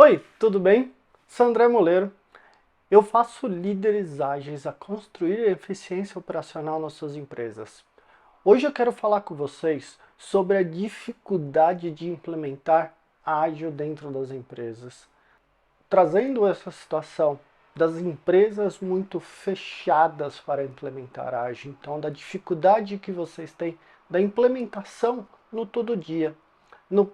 Oi, tudo bem? Sou André Moleiro. Eu faço líderes ágeis a construir eficiência operacional nas suas empresas. Hoje eu quero falar com vocês sobre a dificuldade de implementar ágil dentro das empresas. Trazendo essa situação das empresas muito fechadas para implementar ágil, então da dificuldade que vocês têm da implementação no todo dia, no,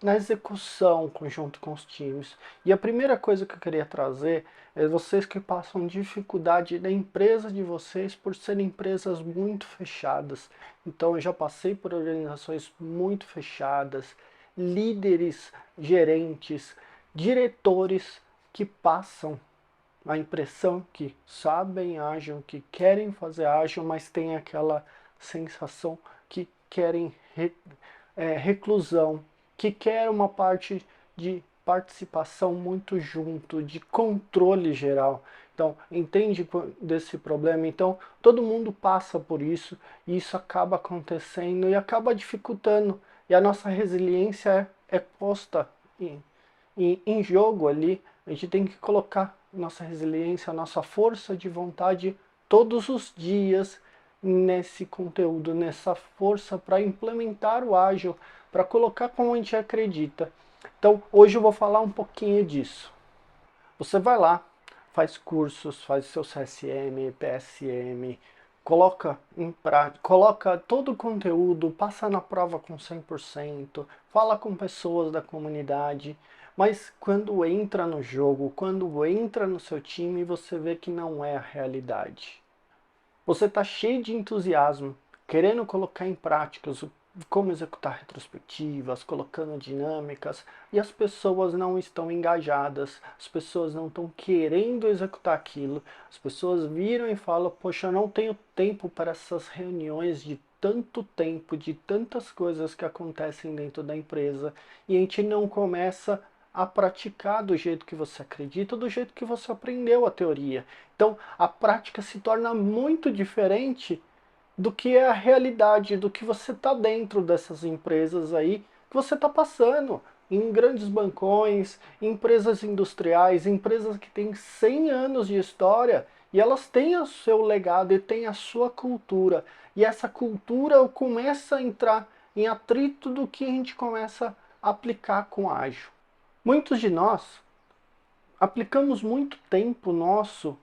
na execução conjunto com os times. E a primeira coisa que eu queria trazer é vocês que passam dificuldade da empresa de vocês por serem empresas muito fechadas. Então eu já passei por organizações muito fechadas, líderes, gerentes, diretores que passam a impressão que sabem ágil, que querem fazer ágil, mas tem aquela sensação que querem reclusão, que quer uma parte de participação muito junto, de controle geral. Então, entende desse problema? Então, todo mundo passa por isso, e isso acaba acontecendo e acaba dificultando. E a nossa resiliência é posta em jogo ali. A gente tem que colocar nossa resiliência, nossa força de vontade todos os dias nesse conteúdo, nessa força para implementar o ágil, para colocar como a gente acredita. Então, hoje eu vou falar um pouquinho disso. Você vai lá, faz cursos, faz seu CSM, PSM, coloca em prática, coloca todo o conteúdo, passa na prova com 100%, fala com pessoas da comunidade, mas quando entra no jogo, quando entra no seu time, você vê que não é a realidade. Você está cheio de entusiasmo, querendo colocar em práticas como executar retrospectivas, colocando dinâmicas, e as pessoas não estão engajadas, as pessoas não estão querendo executar aquilo, as pessoas viram e falam, poxa, eu não tenho tempo para essas reuniões de tanto tempo, de tantas coisas que acontecem dentro da empresa, e a gente não começa a praticar do jeito que você acredita, do jeito que você aprendeu a teoria. Então, a prática se torna muito diferente do que é a realidade, do que você está dentro dessas empresas aí, que você está passando em grandes bancões, empresas industriais, empresas que têm 100 anos de história, e elas têm o seu legado e têm a sua cultura. E essa cultura começa a entrar em atrito do que a gente começa a aplicar com ágil. Muitos de nós aplicamos muito tempo nosso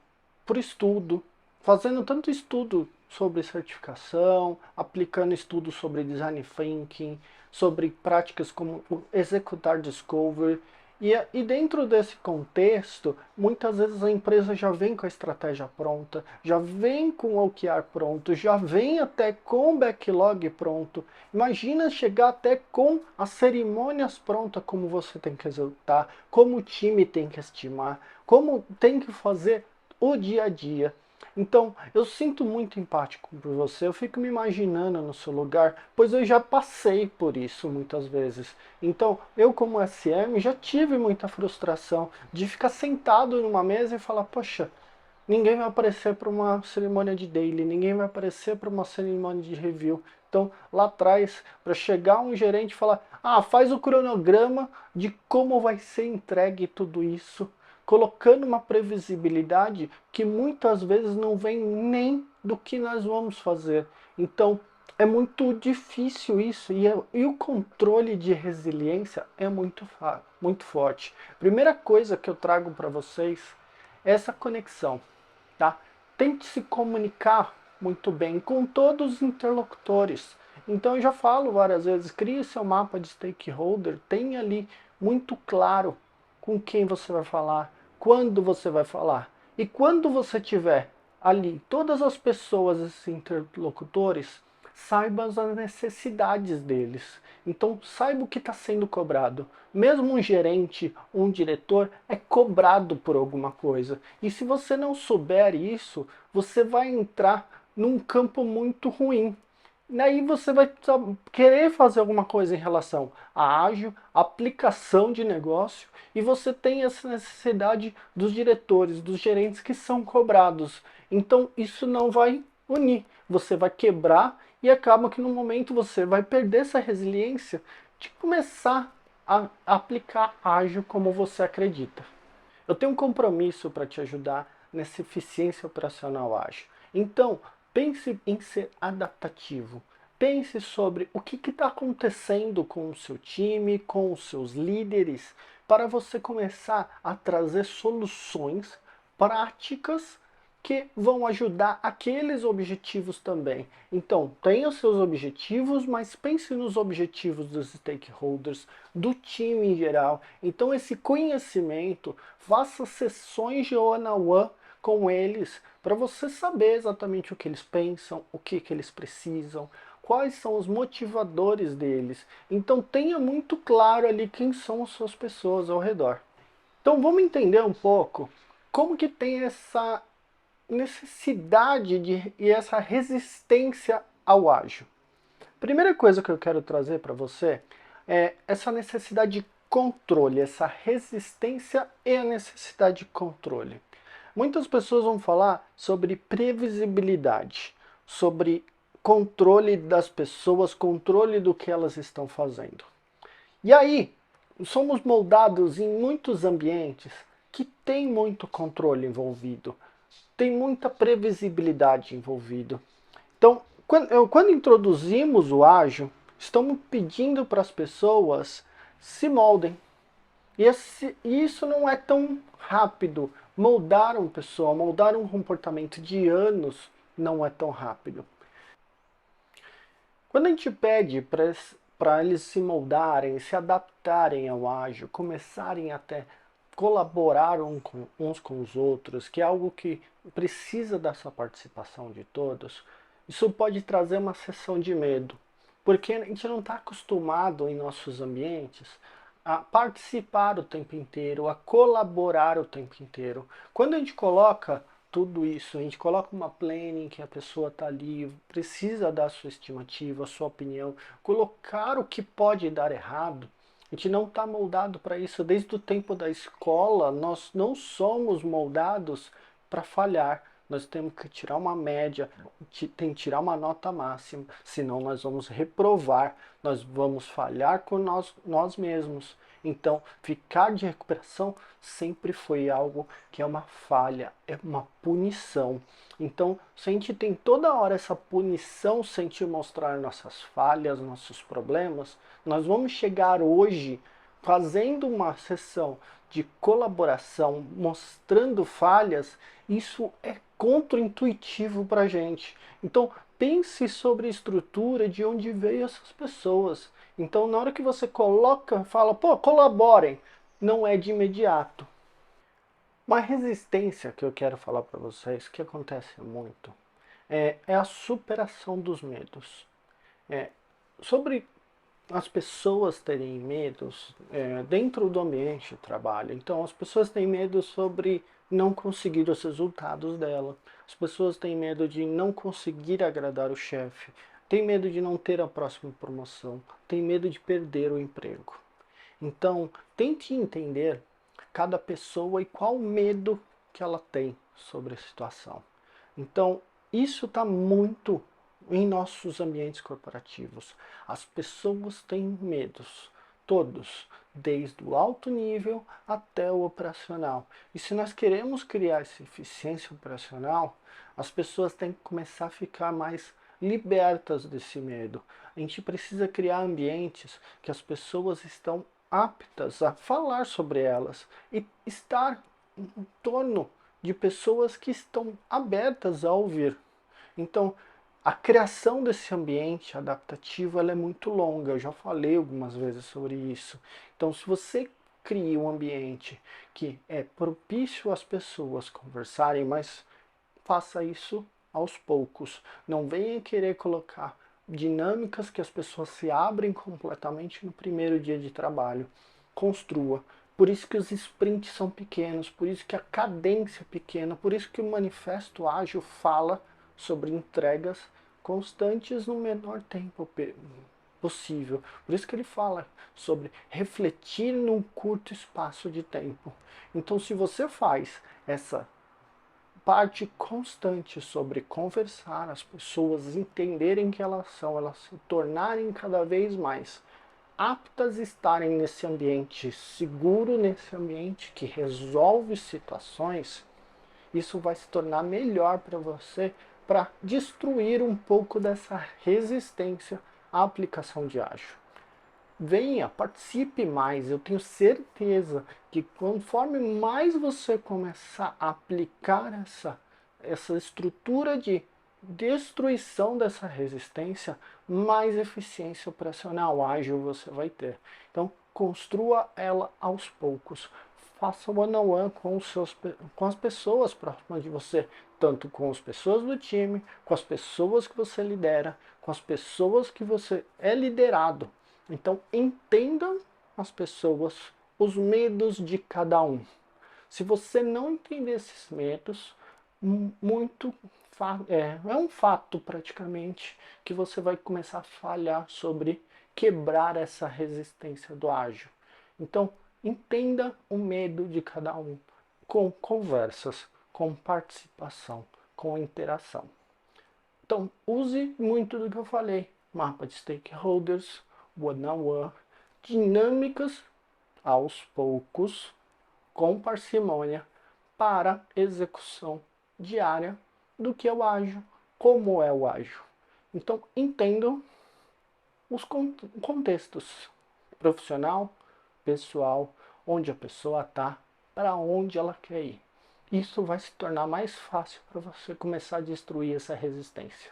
por estudo, fazendo tanto estudo sobre certificação, aplicando estudo sobre design thinking, sobre práticas como executar discovery. E dentro desse contexto, muitas vezes a empresa já vem com a estratégia pronta, já vem com o OKR pronto, já vem até com o backlog pronto. Imagina chegar até com as cerimônias prontas, como você tem que executar, como o time tem que estimar, como tem que fazer o dia a dia. Então, eu sinto muito empático por você, eu fico me imaginando no seu lugar, pois eu já passei por isso muitas vezes. Então, eu como SM já tive muita frustração de ficar sentado numa mesa e falar, poxa, ninguém vai aparecer para uma cerimônia de daily, ninguém vai aparecer para uma cerimônia de review. Então, lá atrás, para chegar um gerente e falar, faz o cronograma de como vai ser entregue tudo isso, colocando uma previsibilidade que muitas vezes não vem nem do que nós vamos fazer. Então, é muito difícil isso e o controle de resiliência é muito forte. Primeira coisa que eu trago para vocês é essa conexão. Tá? Tente se comunicar muito bem com todos os interlocutores. Então eu já falo várias vezes, crie seu mapa de stakeholder, tenha ali muito claro com quem você vai falar, quando você vai falar. E quando você tiver ali todas as pessoas, esses interlocutores, saiba as necessidades deles. Então saiba o que está sendo cobrado. Mesmo um gerente, um diretor é cobrado por alguma coisa. E se você não souber isso, você vai entrar num campo muito ruim. Daí você vai querer fazer alguma coisa em relação a ágil, aplicação de negócio, e você tem essa necessidade dos diretores, dos gerentes que são cobrados. Então isso não vai unir, você vai quebrar e acaba que no momento você vai perder essa resiliência de começar aplicar ágil como você acredita. Eu tenho um compromisso para te ajudar nessa eficiência operacional ágil. Então, pense em ser adaptativo. Pense sobre o que está acontecendo com o seu time, com os seus líderes, para você começar a trazer soluções práticas que vão ajudar aqueles objetivos também. Então, tenha os seus objetivos, mas pense nos objetivos dos stakeholders, do time em geral. Então, esse conhecimento, faça sessões de one-on-one com eles, para você saber exatamente o que eles pensam, o que eles precisam, quais são os motivadores deles. Então, tenha muito claro ali quem são as suas pessoas ao redor. Então, vamos entender um pouco como que tem essa necessidade e essa resistência ao ágil. Primeira coisa que eu quero trazer para você é essa necessidade de controle, essa resistência e a necessidade de controle. Muitas pessoas vão falar sobre previsibilidade, sobre controle das pessoas, controle do que elas estão fazendo. E aí, somos moldados em muitos ambientes que tem muito controle envolvido, tem muita previsibilidade envolvido. Então, quando introduzimos o ágil, estamos pedindo para as pessoas se moldem. E isso não é tão rápido. Moldar uma pessoa, moldar um comportamento de anos não é tão rápido. Quando a gente pede para eles se moldarem, se adaptarem ao ágil, começarem até colaborar uns com os outros, que é algo que precisa dessa participação de todos, isso pode trazer uma sensação de medo, porque a gente não está acostumado em nossos ambientes a participar o tempo inteiro, a colaborar o tempo inteiro. Quando a gente coloca tudo isso, a gente coloca uma planning que a pessoa está ali, precisa dar a sua estimativa, a sua opinião, colocar o que pode dar errado. A gente não está moldado para isso. Desde o tempo da escola, nós não somos moldados para falhar. Nós temos que tirar uma média, tem que tirar uma nota máxima, senão nós vamos reprovar, nós vamos falhar com nós mesmos. Então, ficar de recuperação sempre foi algo que é uma falha, é uma punição. Então, se a gente tem toda hora essa punição sem te mostrar nossas falhas, nossos problemas, nós vamos chegar hoje fazendo uma sessão de colaboração, mostrando falhas, isso é contraintuitivo para a gente. Então, pense sobre a estrutura de onde veio essas pessoas. Então, na hora que você coloca, fala, pô, colaborem, não é de imediato. Uma resistência que eu quero falar para vocês, que acontece muito, é a superação dos medos. Sobre as pessoas terem medos dentro do ambiente de trabalho. Então, as pessoas têm medo sobre não conseguir os resultados dela. As pessoas têm medo de não conseguir agradar o chefe. Têm medo de não ter a próxima promoção. Têm medo de perder o emprego. Então, tente entender cada pessoa e qual medo que ela tem sobre a situação. Então, isso está muito em nossos ambientes corporativos. As pessoas têm medos, todos, desde o alto nível até o operacional. E se nós queremos criar essa eficiência operacional, as pessoas têm que começar a ficar mais libertas desse medo. A gente precisa criar ambientes que as pessoas estão aptas a falar sobre elas e estar em torno de pessoas que estão abertas a ouvir. Então, a criação desse ambiente adaptativo ela é muito longa, eu já falei algumas vezes sobre isso. Então, se você cria um ambiente que é propício às pessoas conversarem, mas faça isso aos poucos. Não venha querer colocar dinâmicas que as pessoas se abrem completamente no primeiro dia de trabalho. Construa. Por isso que os sprints são pequenos, por isso que a cadência é pequena, por isso que o manifesto ágil fala sobre entregas constantes no menor tempo possível. Por isso que ele fala sobre refletir num curto espaço de tempo. Então, se você faz essa parte constante sobre conversar, as pessoas entenderem que elas são, elas se tornarem cada vez mais aptas a estarem nesse ambiente seguro, nesse ambiente que resolve situações, isso vai se tornar melhor para você, para destruir um pouco dessa resistência à aplicação de ágil. Venha, participe mais. Eu tenho certeza que conforme mais você começar a aplicar essa estrutura de destruição dessa resistência, mais eficiência operacional ágil você vai ter. Então, construa ela aos poucos. Faça one-on-one com as pessoas próximas de você, tanto com as pessoas do time, com as pessoas que você lidera, com as pessoas que você é liderado. Então, entenda as pessoas, os medos de cada um. Se você não entender esses medos, é um fato praticamente que você vai começar a falhar sobre quebrar essa resistência do ágil. Então, entenda o medo de cada um com conversas, com participação, com interação. Então, use muito do que eu falei. Mapa de stakeholders, one-on-one, dinâmicas aos poucos, com parcimônia, para execução diária do que é o ágil, como é o ágil. Então, entendam os contextos profissional, pessoal, onde a pessoa está, para onde ela quer ir. Isso vai se tornar mais fácil para você começar a destruir essa resistência.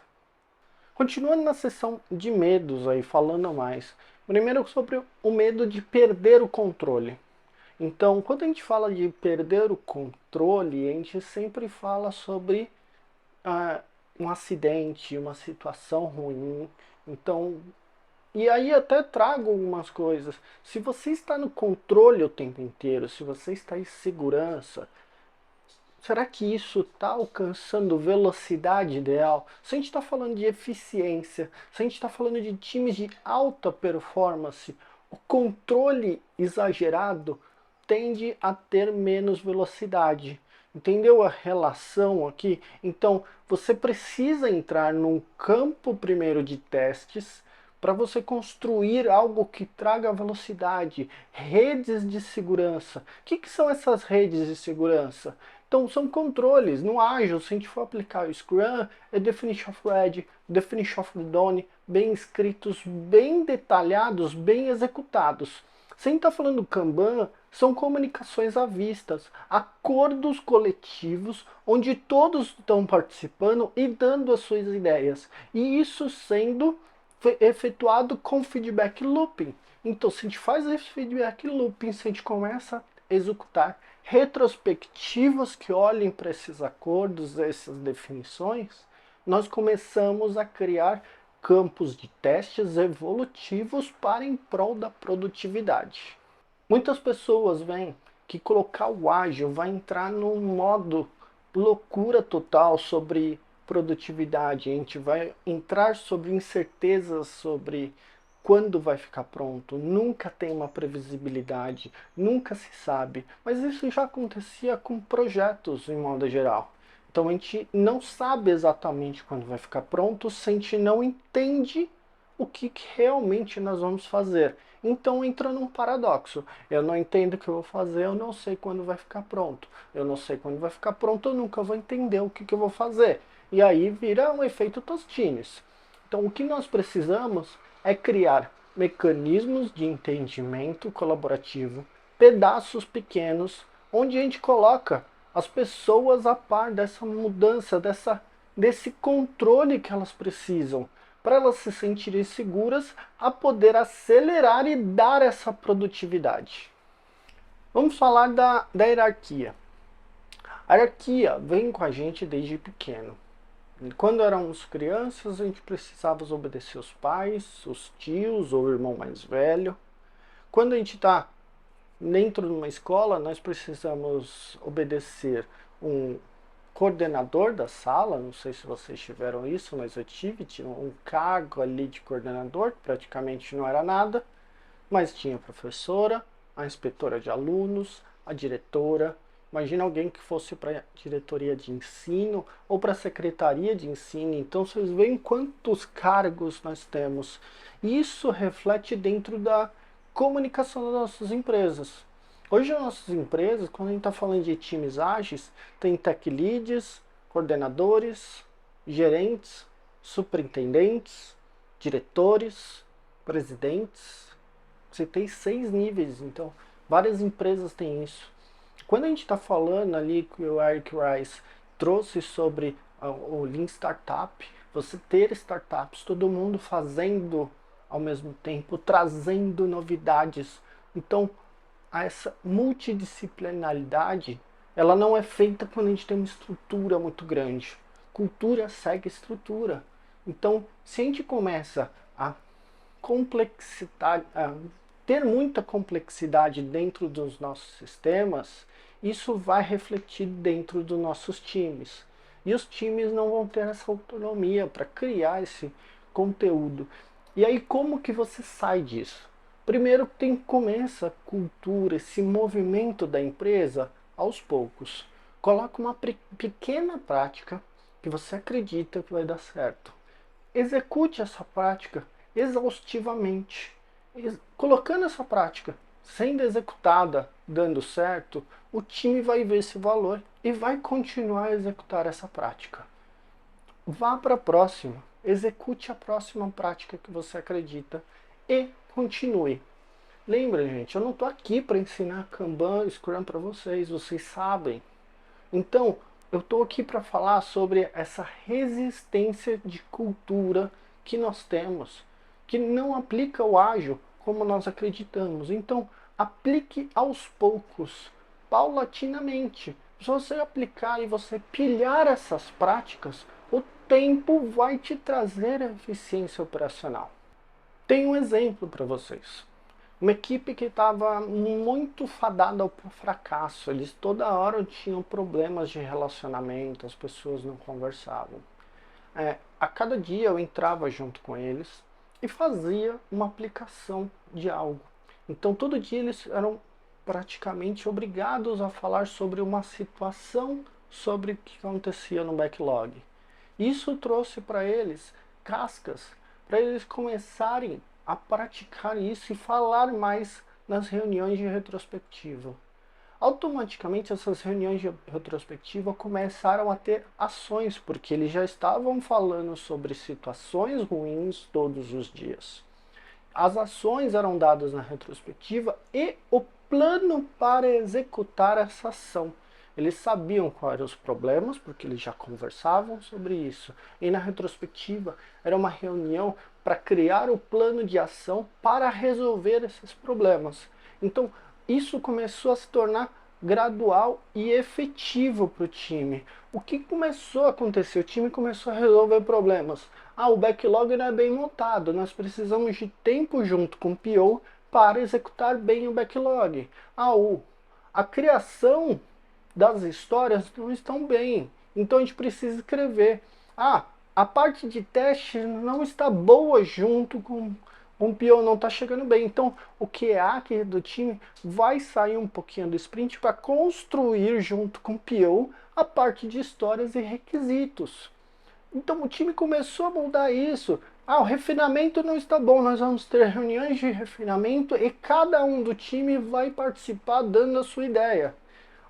Continuando na seção de medos aí, falando mais. Primeiro sobre o medo de perder o controle. Então, quando a gente fala de perder o controle, a gente sempre fala sobre um acidente, uma situação ruim. Então, e aí até trago algumas coisas. Se você está no controle o tempo inteiro, se você está em segurança, será que isso está alcançando velocidade ideal? Se a gente está falando de eficiência, se a gente está falando de times de alta performance, o controle exagerado tende a ter menos velocidade. Entendeu a relação aqui? Então, você precisa entrar num campo primeiro de testes para você construir algo que traga velocidade, redes de segurança. O que são essas redes de segurança? Então, são controles. No Agile, se a gente for aplicar o Scrum, é Definition of Red, Definition of Done, bem escritos, bem detalhados, bem executados. Se a gente está falando do Kanban, são comunicações à vista, acordos coletivos, onde todos estão participando e dando as suas ideias. E isso sendo efetuado com feedback looping. Então, se a gente faz esse feedback looping, se a gente começa a executar retrospectivas que olhem para esses acordos, essas definições, nós começamos a criar campos de testes evolutivos para em prol da produtividade. Muitas pessoas veem que colocar o ágil vai entrar num modo loucura total sobre produtividade. A gente vai entrar sobre incertezas sobre quando vai ficar pronto, nunca tem uma previsibilidade, nunca se sabe. Mas isso já acontecia com projetos em modo geral. Então a gente não sabe exatamente quando vai ficar pronto se a gente não entende o que realmente nós vamos fazer. Então entra num paradoxo. Eu não entendo o que eu vou fazer, eu não sei quando vai ficar pronto. Eu não sei quando vai ficar pronto, eu nunca vou entender o que eu vou fazer. E aí vira um efeito Tostines. Então o que nós precisamos é criar mecanismos de entendimento colaborativo, pedaços pequenos, onde a gente coloca as pessoas a par dessa mudança, desse controle que elas precisam, para elas se sentirem seguras a poder acelerar e dar essa produtividade. Vamos falar da hierarquia. A hierarquia vem com a gente desde pequeno. Quando éramos crianças, a gente precisava obedecer os pais, os tios ou o irmão mais velho. Quando a gente está dentro de uma escola, nós precisamos obedecer um coordenador da sala, não sei se vocês tiveram isso, mas eu tinha um cargo ali de coordenador, praticamente não era nada, mas tinha a professora, a inspetora de alunos, a diretora. Imagina alguém que fosse para a diretoria de ensino ou para a secretaria de ensino. Então vocês veem quantos cargos nós temos. Isso reflete dentro da comunicação das nossas empresas. Hoje as nossas empresas, quando a gente está falando de times ágeis, tem tech leads, coordenadores, gerentes, superintendentes, diretores, presidentes. Você tem 6 níveis, então várias empresas têm isso. Quando a gente está falando ali que o Eric Rice trouxe sobre o Lean Startup, você ter startups, todo mundo fazendo ao mesmo tempo, trazendo novidades. Então, essa multidisciplinaridade, ela não é feita quando a gente tem uma estrutura muito grande. Cultura segue estrutura. Então, se a gente começa a complexidade, ter muita complexidade dentro dos nossos sistemas, isso vai refletir dentro dos nossos times. E os times não vão ter essa autonomia para criar esse conteúdo. E aí como que você sai disso? Primeiro tem que começar a cultura, esse movimento da empresa aos poucos. Coloca uma pequena prática que você acredita que vai dar certo. Execute essa prática exaustivamente. Colocando essa prática sendo executada, dando certo, o time vai ver esse valor e vai continuar a executar essa prática. Vá para a próxima, execute a próxima prática que você acredita e continue. Lembra, gente, eu não estou aqui para ensinar Kanban, Scrum para vocês, vocês sabem. Então, eu estou aqui para falar sobre essa resistência de cultura que nós temos, que não aplica o ágil como nós acreditamos. Então, aplique aos poucos, paulatinamente. Se você aplicar e você pilhar essas práticas, o tempo vai te trazer a eficiência operacional. Tem um exemplo para vocês. Uma equipe que estava muito fadada ao fracasso. Eles toda hora tinham problemas de relacionamento, as pessoas não conversavam. A cada dia eu entrava junto com eles e fazia uma aplicação de algo. Então todo dia eles eram praticamente obrigados a falar sobre uma situação sobre o que acontecia no backlog. Isso trouxe para eles cascas, para eles começarem a praticar isso e falar mais nas reuniões de retrospectiva. Automaticamente essas reuniões de retrospectiva começaram a ter ações, porque eles já estavam falando sobre situações ruins todos os dias. As ações eram dadas na retrospectiva e o plano para executar essa ação. Eles sabiam quais eram os problemas, porque eles já conversavam sobre isso. E na retrospectiva era uma reunião para criar o plano de ação para resolver esses problemas. Então isso começou a se tornar gradual e efetivo para o time. O que começou a acontecer? O time começou a resolver problemas. O backlog não é bem montado, nós precisamos de tempo junto com o PO para executar bem o backlog. A criação das histórias não estão bem, então a gente precisa escrever. A parte de teste não está boa junto com o PO, não está chegando bem. Então o QA do time vai sair um pouquinho do sprint para construir junto com o PO a parte de histórias e requisitos. Então o time começou a mudar isso. O refinamento não está bom, nós vamos ter reuniões de refinamento e cada um do time vai participar dando a sua ideia.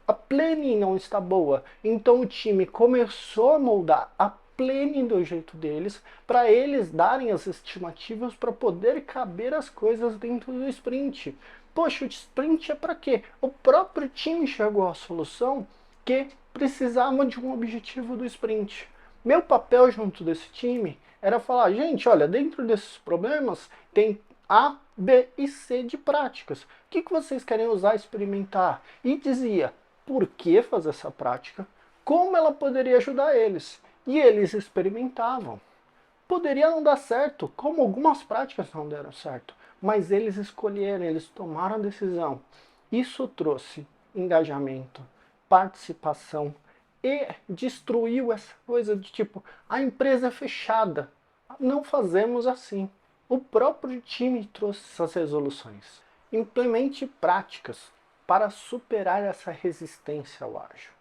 A planning não está boa, então o time começou a moldar a planning do jeito deles, para eles darem as estimativas para poder caber as coisas dentro do sprint. Poxa, o sprint é para quê? O próprio time chegou à solução que precisava de um objetivo do sprint. Meu papel junto desse time era falar, gente, olha, dentro desses problemas tem A, B e C de práticas. O que vocês querem usar, experimentar? E dizia por que fazer essa prática, como ela poderia ajudar eles. E eles experimentavam. Poderia não dar certo, como algumas práticas não deram certo, mas eles escolheram, eles tomaram a decisão. Isso trouxe engajamento, participação e destruiu essa coisa de tipo, a empresa é fechada, não fazemos assim. O próprio time trouxe essas resoluções. Implemente práticas para superar essa resistência ao ágil.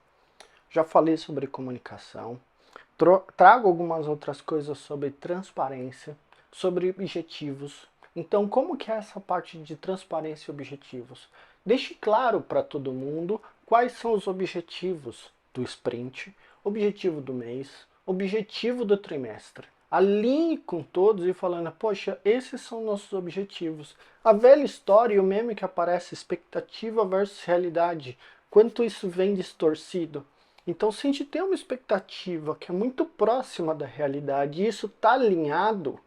Já falei sobre comunicação, trago algumas outras coisas sobre transparência, sobre objetivos, Então, como que é essa parte de transparência e objetivos? Deixe claro para todo mundo quais são os objetivos do sprint, objetivo do mês, objetivo do trimestre. Alinhe com todos e falando, poxa, esses são nossos objetivos. A velha história e o meme que aparece, expectativa versus realidade, quanto isso vem distorcido. Então, se a gente tem uma expectativa que é muito próxima da realidade e isso está alinhado,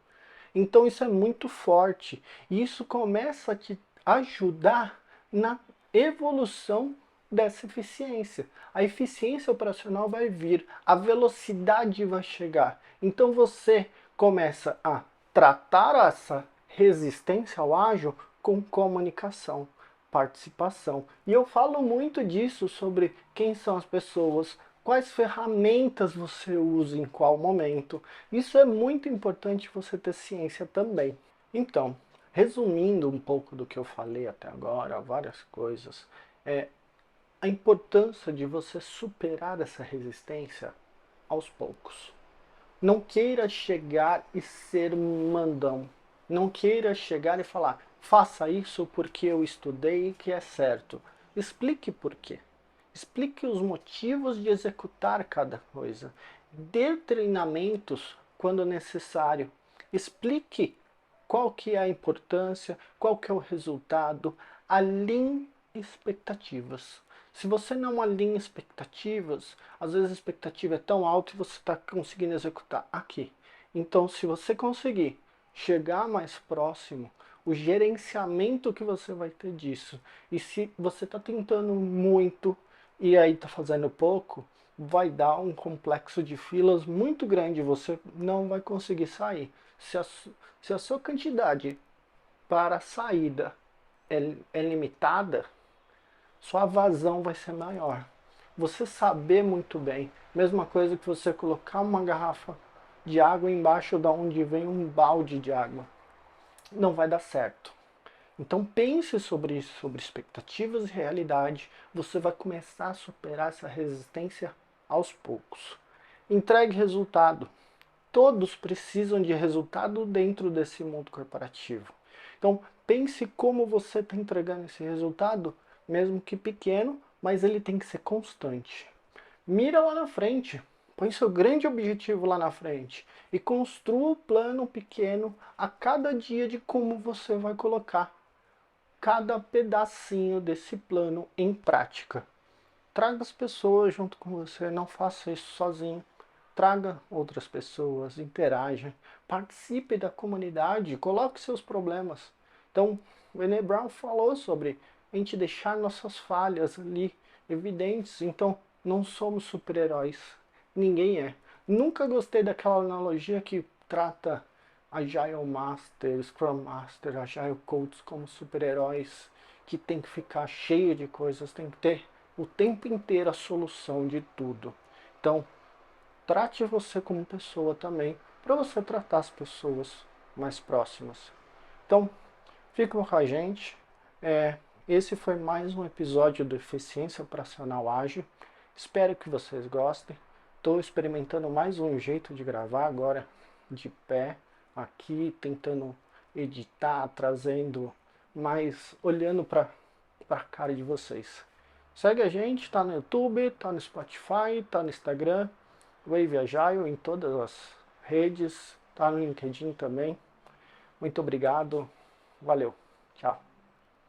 então isso é muito forte. E isso começa a te ajudar na evolução dessa eficiência. A eficiência operacional vai vir, a velocidade vai chegar. Então você começa a tratar essa resistência ao ágil com comunicação, participação. E eu falo muito disso sobre quem são as pessoas, quais ferramentas você usa em qual momento. Isso é muito importante você ter ciência também. Então, resumindo um pouco do que eu falei até agora, várias coisas, é a importância de você superar essa resistência aos poucos. Não queira chegar e ser mandão. Não queira chegar e falar, faça isso porque eu estudei que é certo. Explique por quê. Explique os motivos de executar cada coisa. Dê treinamentos quando necessário. Explique qual que é a importância, qual que é o resultado. Alinhe expectativas. Se você não alinha expectativas, às vezes a expectativa é tão alta e você está conseguindo executar aqui. Então, se você conseguir chegar mais próximo, o gerenciamento que você vai ter disso, e se você está tentando muito e aí está fazendo pouco, vai dar um complexo de filas muito grande, você não vai conseguir sair. Se a sua quantidade para a saída é limitada, sua vazão vai ser maior. Você saber muito bem, mesma coisa que você colocar uma garrafa de água embaixo da onde vem um balde de água. Não vai dar certo. Então pense sobre isso, sobre expectativas e realidade. Você vai começar a superar essa resistência aos poucos. Entregue resultado. Todos precisam de resultado dentro desse mundo corporativo. Então pense como você está entregando esse resultado, mesmo que pequeno, mas ele tem que ser constante. Mira lá na frente. Põe seu grande objetivo lá na frente e construa o plano pequeno a cada dia de como você vai colocar cada pedacinho desse plano em prática. Traga as pessoas junto com você, não faça isso sozinho. Traga outras pessoas, interaja, participe da comunidade, coloque seus problemas. Então, o Brené Brown falou sobre a gente deixar nossas falhas ali evidentes. Então, não somos super-heróis. Ninguém é. Nunca gostei daquela analogia que trata Agile Master, Scrum Master, Agile Coaches como super-heróis que tem que ficar cheio de coisas, tem que ter o tempo inteiro a solução de tudo. Então, trate você como pessoa também, para você tratar as pessoas mais próximas. Então, fica com a gente. Esse foi mais um episódio do Eficiência Operacional Ágil. Espero que vocês gostem. Estou experimentando mais um jeito de gravar agora de pé, aqui tentando editar, trazendo mais, olhando para a cara de vocês. Segue a gente, tá no YouTube, tá no Spotify, tá no Instagram, Wave Agile em todas as redes, tá no LinkedIn também. Muito obrigado, valeu, tchau.